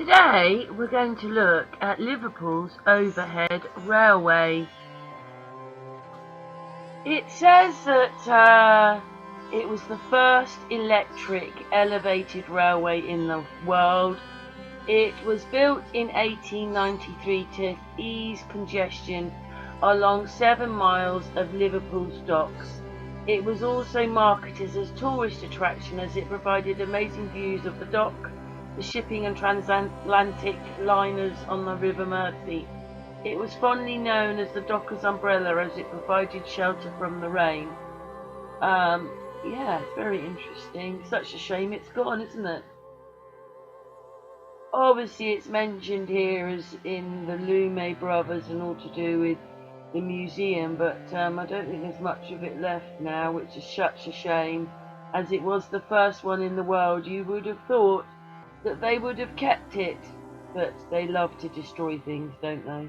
Today we're going to look at Liverpool's overhead railway. It says that it was the first electric elevated railway in the world. It was built in 1893 to ease congestion along 7 miles of Liverpool's docks. It was also marketed as a tourist attraction as it provided amazing views of the dock, the shipping and transatlantic liners on the River Mersey. It was fondly known as the Docker's umbrella as it provided shelter from the rain. Yeah, it's very interesting. Such a shame it's gone, isn't it? Obviously it's mentioned here as in the Lumet brothers and all to do with the museum, but I don't think there's much of it left now, which is such a shame. As it was the first one in the world, you would have thought that they would have kept it, but they love to destroy things, don't they?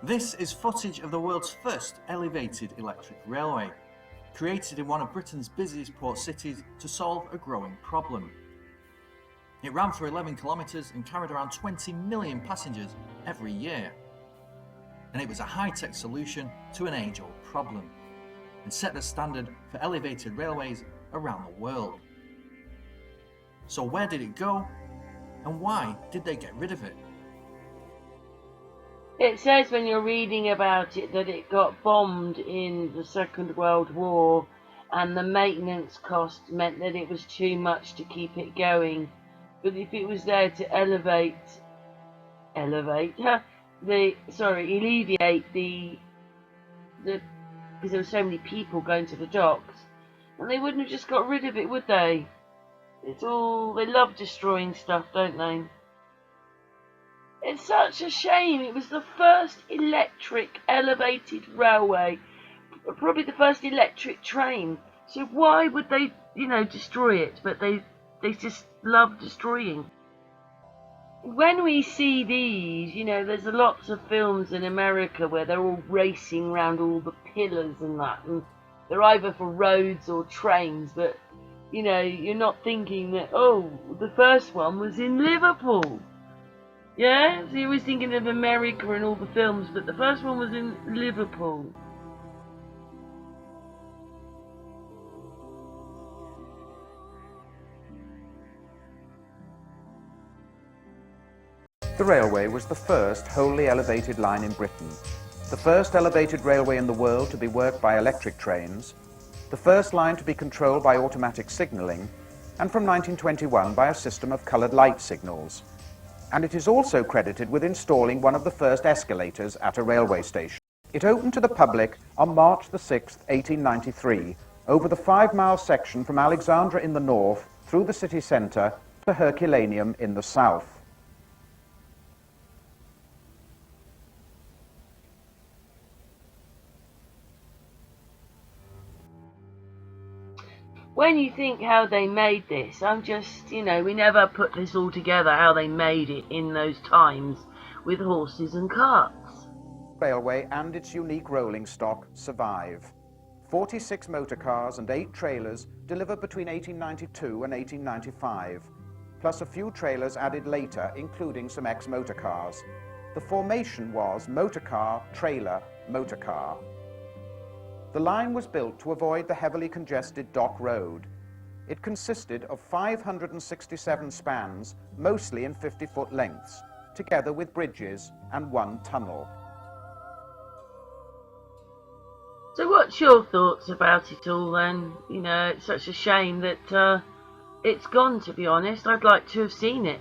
This is footage of the world's first elevated electric railway, created in one of Britain's busiest port cities to solve a growing problem. It ran for 11 kilometres and carried around 20 million passengers every year. And it was a high-tech solution to an age-old problem, and set the standard for elevated railways around the world. So where did it go, and why did they get rid of it? It says when you're reading about it that it got bombed in the Second World War, and the maintenance cost meant that it was too much to keep it going. But if it was there to alleviate the because there were so many people going to the docks, and they wouldn't have just got rid of it, would they? They love destroying stuff, don't they? It's such a shame. It was the first electric elevated railway, probably the first electric train. So why would they, destroy it? But they just love destroying. When we see these, there's lots of films in America where they're all racing around all the pillars and that, and they're either for roads or trains, but you're not thinking that, the first one was in Liverpool. Yeah? So you're always thinking of America and all the films, but the first one was in Liverpool. The railway was the first wholly elevated line in Britain, the first elevated railway in the world to be worked by electric trains, the first line to be controlled by automatic signalling, and from 1921 by a system of coloured light signals. And it is also credited with installing one of the first escalators at a railway station. It opened to the public on March the 6th, 1893, over the 5-mile section from Alexandra in the north through the city centre to Herculaneum in the south. When you think how they made this, I'm just, we never put this all together, how they made it in those times with horses and carts. Railway and its unique rolling stock survive. 46 motor cars and 8 trailers delivered between 1892 and 1895, plus a few trailers added later, including some ex-motor cars. The formation was motor car, trailer, motor car. The line was built to avoid the heavily congested Dock Road. It consisted of 567 spans, mostly in 50-foot lengths, together with bridges and 1 tunnel. So what's your thoughts about it all then? It's such a shame that it's gone, to be honest. I'd like to have seen it.